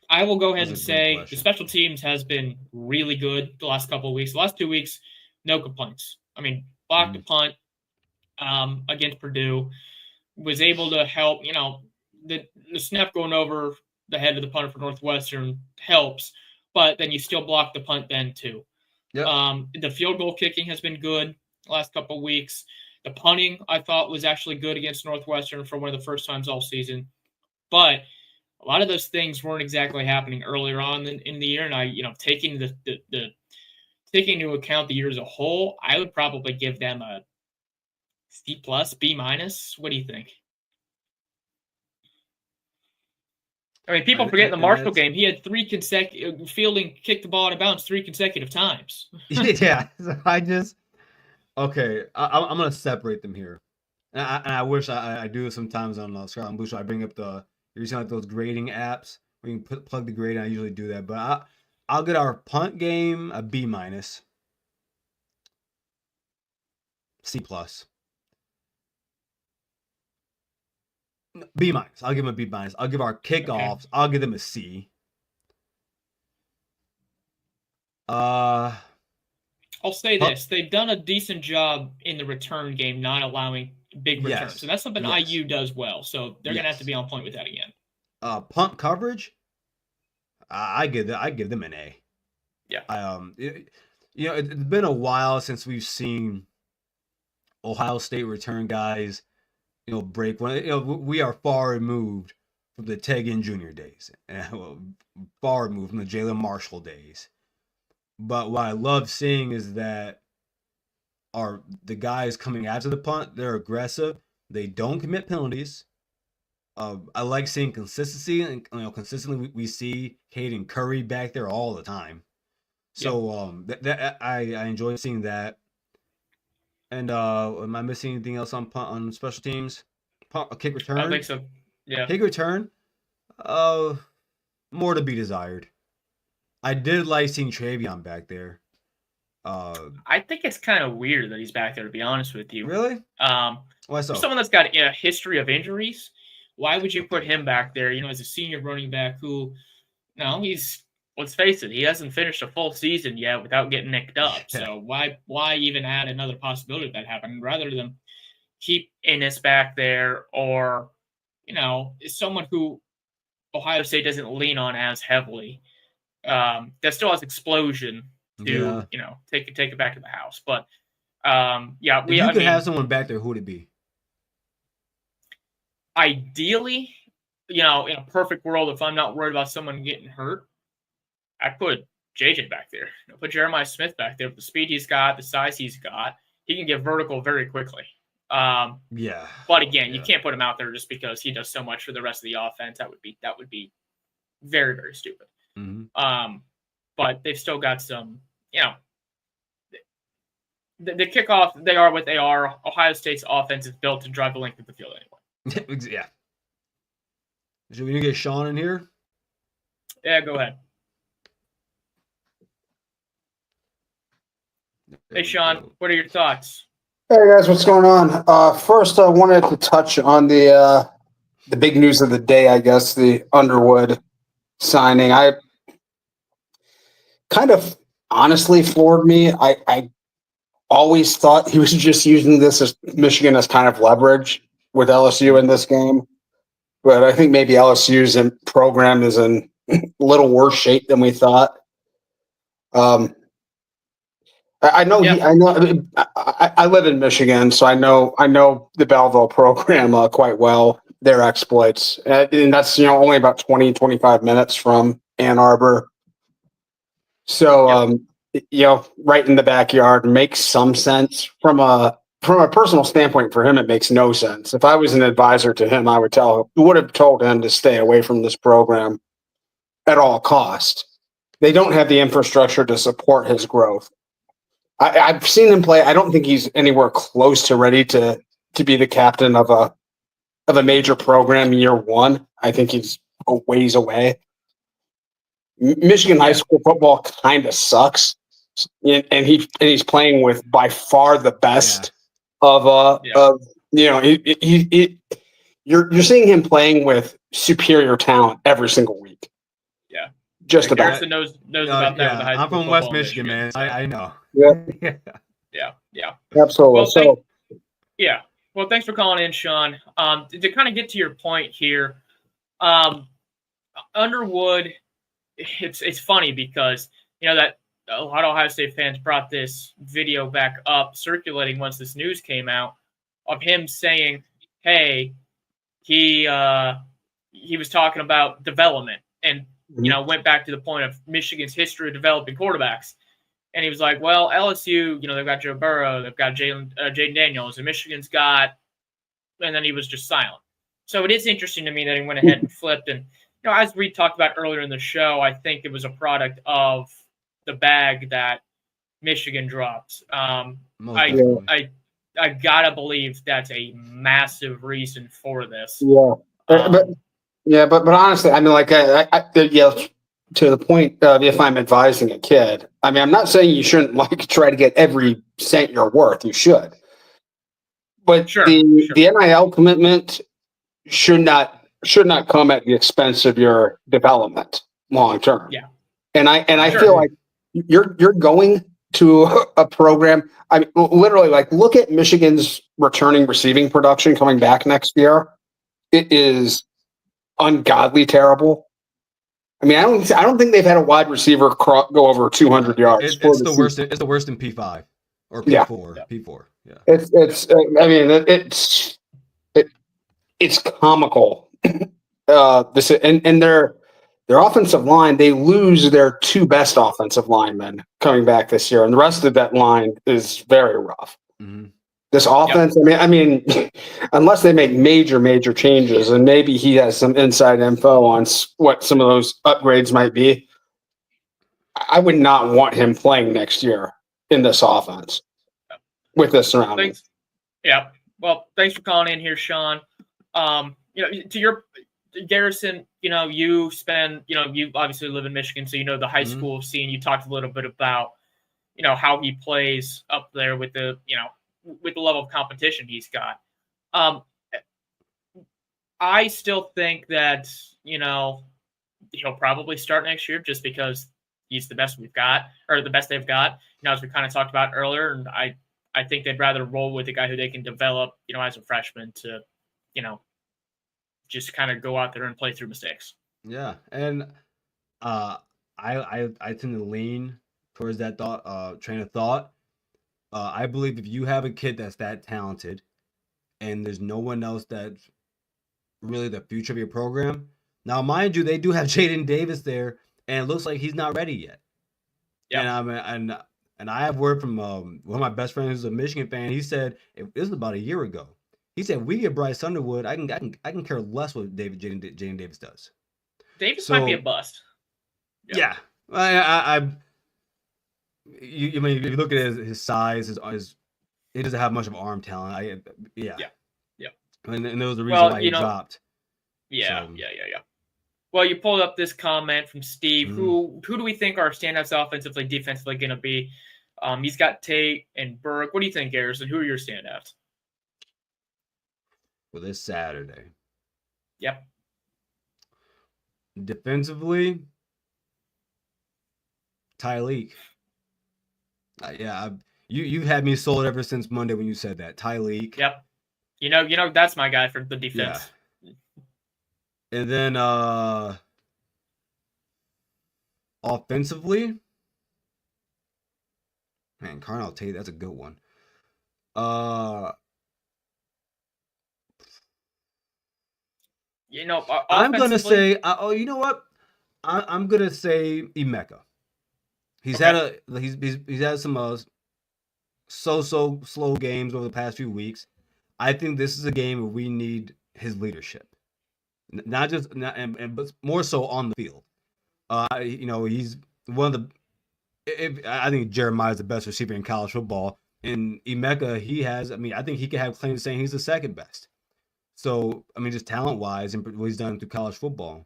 I will go ahead and say the special teams has been really good the last couple of weeks. The last 2 weeks, no complaints. I mean, blocked a punt against Purdue, was able to help. The snap going over the head of the punter for Northwestern helps, but then you still block the punt then too. Yep. The field goal kicking has been good the last couple of weeks. The punting, I thought, was actually good against Northwestern for one of the first times all season. But a lot of those things weren't exactly happening earlier on in the year. And taking into account the year as a whole, I would probably give them a C+, B-. What do you think? I mean, people forget the Marshall game. He had Fielding kicked the ball out of bounds 3 consecutive times. Yeah, okay. I'm gonna separate them here, and I wish I do this sometimes on Scarlet and Blue Show. I bring up you're using like those grading apps where you can plug the grade. I usually do that, but I'll get our punt game a B-, C+. B-. I'll give them a B-. I'll give our kickoffs. Okay. I'll give them a C. I'll say this: they've done a decent job in the return game, not allowing big returns, Yes. and that's something Yes. IU does well. So they're gonna have to Yes. be on point with that again. Punt coverage, I give them an A. Yeah. It's been a while since we've seen Ohio State return guys, break when we are far removed from the Tegan Jr. days, and far removed from the Jalen Marshall days. But what I love seeing is that the guys coming after the punt, they're aggressive. They don't commit penalties. I like seeing consistency, and consistently we see Hayden Curry back there all the time. So I enjoy seeing that. And am I missing anything else on special teams? Kick return? I don't think so. Yeah. Kick return. More to be desired. I did like seeing Travion back there. I think it's kind of weird that he's back there, to be honest with you. Really? Why so? For someone that's got a history of injuries, why would you put him back there? As a senior running back who, let's face it, he hasn't finished a full season yet without getting nicked up. So why even add another possibility of that happening rather than keep Ennis back there or, someone who Ohio State doesn't lean on as heavily. That still has explosion to take it back to the house. But if you could have someone back there, who would it be? Ideally, in a perfect world, if I'm not worried about someone getting hurt, I'd put JJ back there. Put Jeremiah Smith back there with the speed he's got, the size he's got. He can get vertical very quickly. But again, you can't put him out there just because he does so much for the rest of the offense. That would be very, very stupid. Mm-hmm. But they've still got some, the kickoff, they are what they are. Ohio State's offense is built to drive the length of the field anyway. Yeah. Should we get Sean in here? Yeah, go ahead. Hey, Sean, what are your thoughts? Hey, guys, what's going on? First, I wanted to touch on the big news of the day, I guess, the Underwood signing. I kind of honestly floored me. I always thought he was just using this as Michigan as kind of leverage with LSU in this game. But I think maybe LSU's program is in a little worse shape than we thought. I know. I live in Michigan, so I know the Belleville program quite well. Their exploits, and that's only about 20, 25 minutes from Ann Arbor. So right in the backyard makes some sense from a personal standpoint. For him, it makes no sense. If I was an advisor to him, I would have told him to stay away from this program at all cost. They don't have the infrastructure to support his growth. I've seen him play. I don't think he's anywhere close to ready to be the captain of a major program year one. I think he's a ways away. Michigan high school football kind of sucks, and he's playing with by far the best you're seeing him playing with superior talent every single week. Yeah, just about. Garrison knows about that. Yeah, I'm from West Michigan, man. So. I know. Yeah. Yeah. Absolutely. Well, Well, thanks for calling in, Sean. To kind of get to your point here, Underwood, it's funny because that a lot of Ohio State fans brought this video back up, circulating once this news came out, of him saying, "Hey, he was talking about development," and went back to the point of Michigan's history of developing quarterbacks. And he was like, well, LSU, they've got Joe Burrow, they've got Jaden Daniels, and Michigan's got, and then he was just silent. So it is interesting to me that he went ahead and flipped. And, as we talked about earlier in the show, I think it was a product of the bag that Michigan dropped. I gotta believe that's a massive reason for this. Yeah. But honestly, I mean, to the point of if I'm advising a kid, I mean, I'm not saying you shouldn't try to get every cent you're worth. You should, but the NIL commitment should not come at the expense of your development long term. Yeah, and I feel like you're going to a program. I mean, literally, like, look at Michigan's returning receiving production coming back next year. It is ungodly terrible. I mean, I don't think they've had a wide receiver go over 200 yards. It's the worst. It's the worst in P5 or P4. Yeah. P4. Yeah. It's. I mean, it's comical. And their offensive line, they lose their two best offensive linemen coming back this year, and the rest of that line is very rough. Mm-hmm. This offense, I mean, unless they make major changes, and maybe he has some inside info on what some of those upgrades might be, I would not want him playing next year in this offense with this surrounding. Yeah. Well, thanks for calling in here, Sean. To your Garrison, you obviously live in Michigan, so the high school scene. You talked a little bit about, how he plays up there with the level of competition he's got. I still think that, he'll probably start next year just because he's the best we've got, or the best they've got, as we kind of talked about earlier. And I think they'd rather roll with a guy who they can develop, as a freshman to, just kind of go out there and play through mistakes. Yeah. And I tend to lean towards that train of thought. I believe if you have a kid that's that talented and there's no one else that's really the future of your program. Now, mind you, they do have Jaden Davis there, and it looks like he's not ready yet. Yeah. And I have word from one of my best friends who's a Michigan fan. He said, it was about a year ago. He said, we get Bryce Underwood. I can care less what Jaden Davis does. Davis might be a bust. Yeah. If you look at his size, he doesn't have much of arm talent. Yeah. And there was the reason why he dropped. Yeah. Well, you pulled up this comment from Steve. Who do we think our standouts offensively, defensively going to be? He's got Tate and Burke. What do you think, Garrison? Who are your standouts? For this Saturday. Yep. Defensively, Tyleek. You've had me sold ever since Monday when you said that. Tyleek. Yep. That's my guy for the defense. Yeah. And then offensively, man, Carnell Tate, that's a good one. I'm gonna say, you know what? I'm gonna say Emeka. He's had some so slow games over the past few weeks. I think this is a game where we need his leadership, but more so on the field. He's one of the. I think Jeremiah's the best receiver in college football, and Emeka, I think he could have claims saying he's the second best. So, just talent-wise and what he's done through college football.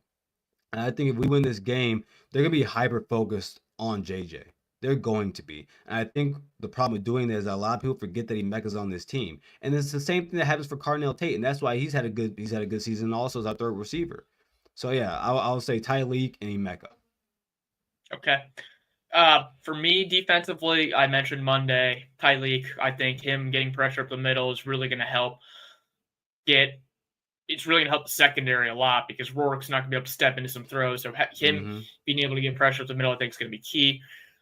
And I think if we win this game, they're going to be hyper-focused on JJ. They're going to be. And I think the problem with doing that is that a lot of people forget that Emeka's on this team. And it's the same thing that happens for Carnell Tate, and that's why he's had a good season also as our third receiver. So, yeah, I'll say Tyleek and Emeka. Okay. For me, defensively, I mentioned Monday, Tyleek. I think him getting pressure up the middle is really going to help it's really going to help the secondary a lot because Rourke's not going to be able to step into some throws. So him being able to get pressure up the middle, I think is going to be key.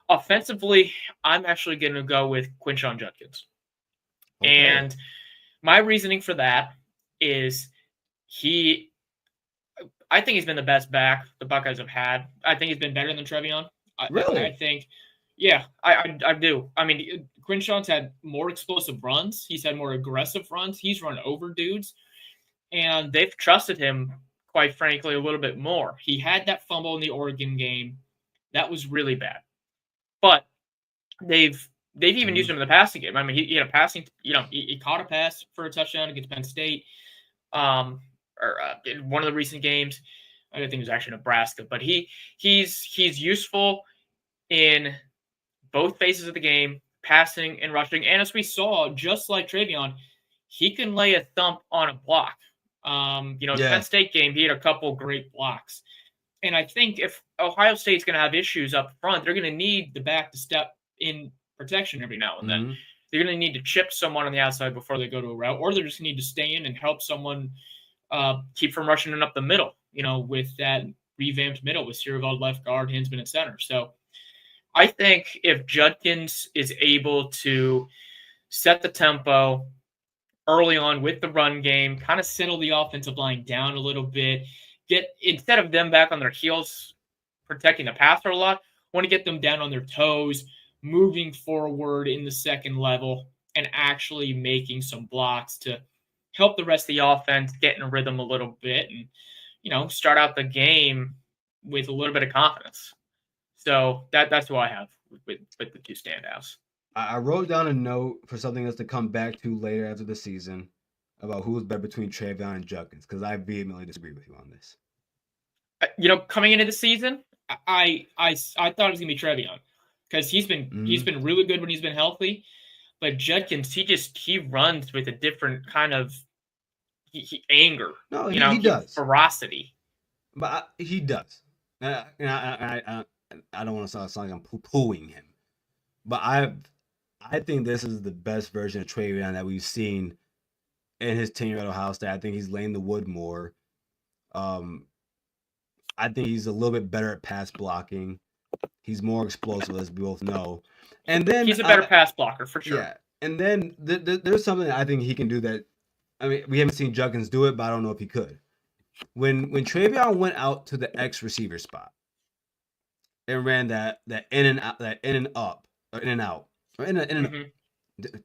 Offensively, I'm actually going to go with Quinshon Judkins. Okay. And my reasoning for that is I think he's been the best back the Buckeyes have had. I think he's been better than Trevion. Really? I think, yeah, I do. Quinshon's had more explosive runs. He's had more aggressive runs. He's run over dudes. And they've trusted him, quite frankly, a little bit more. He had that fumble in the Oregon game. That was really bad. But they've even used him in the passing game. He had a passing, he caught a pass for a touchdown against Penn State. In one of the recent games. I think it was actually Nebraska. But he's useful in both phases of the game, passing and rushing. And as we saw, just like Trevion, he can lay a thump on a block. The Penn State game, he had a couple great blocks. And I think if Ohio State's going to have issues up front, they're going to need the back to step in protection every now and then. Mm-hmm. They're going to need to chip someone on the outside before they go to a route, or they're just going to need to stay in and help someone keep from rushing it up the middle, with that revamped middle with Sierreveld left guard, Hinsman at center. So I think if Judkins is able to set the tempo early on with the run game, kind of settle the offensive line down a little bit, instead of them back on their heels protecting the passer a lot, want to get them down on their toes, moving forward in the second level, and actually making some blocks to help the rest of the offense get in a rhythm a little bit and, start out the game with a little bit of confidence. So that's who I have with the two standouts. I wrote down a note for something else to come back to later after the season about who's better between Travion and Judkins, because I vehemently disagree with you on this. Coming into the season, I thought it was gonna be Travion because he's been really good when he's been healthy, but Judkins he runs with a different kind of anger. No, he does ferocity, but he does. I don't want to sound like I'm poo-pooing him, but I think this is the best version of Travion that we've seen in his tenure at Ohio State. I think he's laying the wood more. I think he's a little bit better at pass blocking. He's more explosive, as we both know. And then he's a better pass blocker for sure. Yeah. And then there's something that I think he can do that. I mean, we haven't seen Judkins do it, but I don't know if he could. When Travion went out to the X receiver spot and ran that in and out, that in and up, or in and out, or in and out,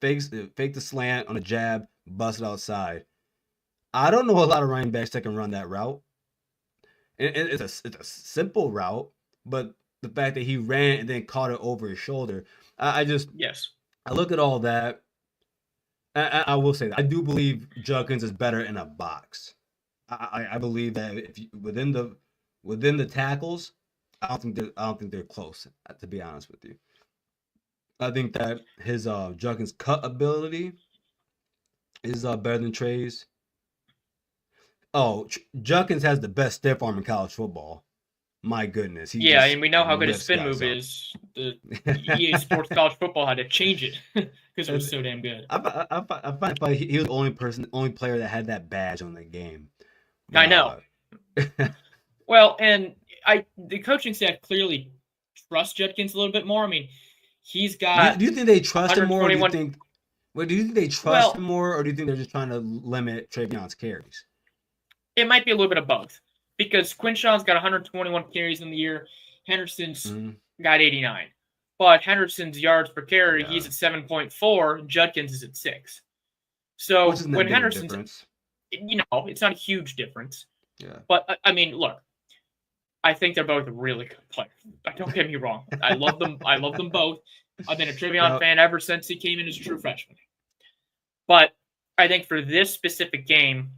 fake the slant on a jab, bust it outside. I don't know a lot of running backs that can run that route. It's a simple route, but the fact that he ran and then caught it over his shoulder, I look at all that. I will say that I do believe Judkins is better in a box. I believe that if you, within the tackles, I don't think they're close. To be honest with you, I think that his Judkins' cut ability is better than Trey's. Oh, Judkins has the best stiff arm in college football. My goodness. And we know how good his spin move is. The EA Sports College Football had to change it because it was so damn good. I find funny he was the only player that had that badge on the game. I know. Well, and the coaching staff clearly trusts Judkins a little bit more. I mean, he's got. Do you think they trust him more? Or do you think they trust him more, or do you think they're just trying to limit Travion's carries? It might be a little bit of both, because Quinshon's got 121 carries in the year. Henderson's got 89. But Henderson's yards per carry, he's at 7.4. Judkins is at 6. So when Henderson's, it's not a huge difference. Yeah. But I mean, look, I think they're both really good players. Don't get me wrong. I love them. I love them both. I've been a Travion fan ever since he came in as a true freshman. But I think for this specific game,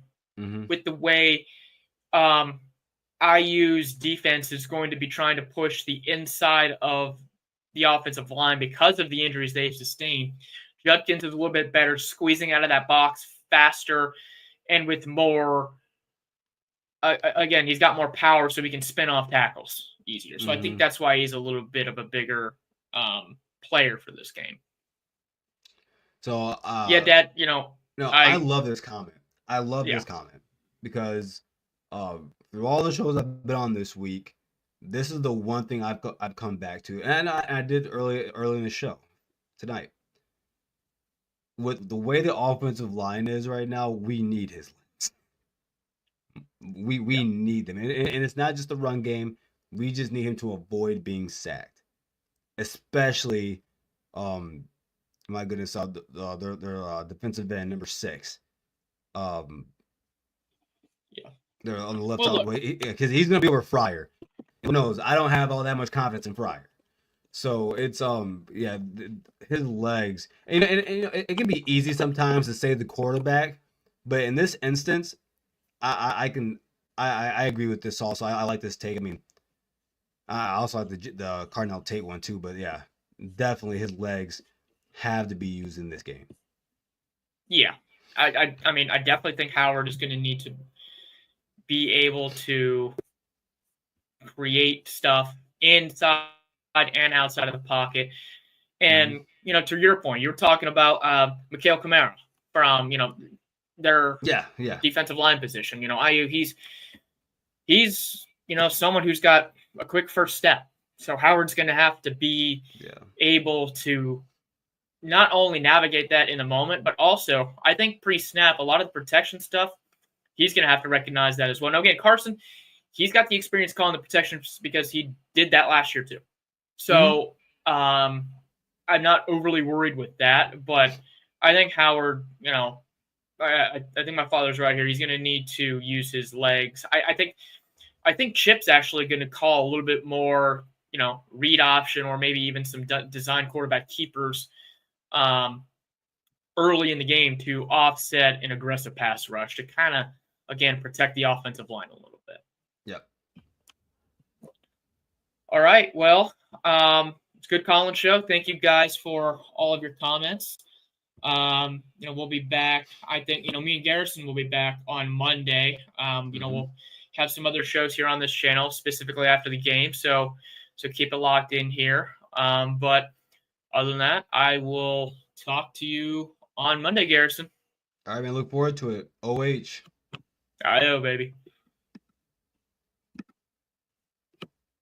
with the way IU's defense is going to be trying to push the inside of the offensive line because of the injuries they've sustained, Judkins is a little bit better, squeezing out of that box faster and with more. Again, he's got more power, so he can spin off tackles easier. So I think that's why he's a little bit of a bigger player for this game. So Dad. I love this comment. I love this comment because through all the shows I've been on this week, this is the one thing I've come back to, and I did early in the show tonight. With the way the offensive line is right now, we need his legs. We need them, and it's not just the run game. We just need him to avoid being sacked, especially, my goodness, their defensive end number 6. They're on the left side because he's gonna be over Fryer. Who knows? I don't have all that much confidence in Fryer. So it's his legs. And it can be easy sometimes to save the quarterback, but in this instance, I agree with this also. I like this take. I mean, I also like the Cardinal Tate one too, but yeah, definitely his legs have to be used in this game. Yeah. I mean, I definitely think Howard is going to need to be able to create stuff inside and outside of the pocket. And, to your point, you were talking about Mikhail Kamara from, their defensive line position. IU, he's someone who's got a quick first step. So Howard's going to have to be able to not only navigate that in the moment, but also, I think pre-snap, a lot of the protection stuff, he's going to have to recognize that as well. Now, again, Carson, he's got the experience calling the protections because he did that last year too. So I'm not overly worried with that, but I think Howard, I think my father's right here. He's going to need to use his legs. I think Chip's actually going to call a little bit more, read option or maybe even some design quarterback keepers early in the game to offset an aggressive pass rush to kind of, again, protect the offensive line a little bit. Yep. All right. Well, it's a good call-in show. Thank you guys for all of your comments. We'll be back. I think, me and Garrison will be back on Monday. We'll have some other shows here on this channel, specifically after the game. So keep it locked in here. But other than that, I will talk to you on Monday, Garrison. All right, man. Look forward to it. OH. I know, baby.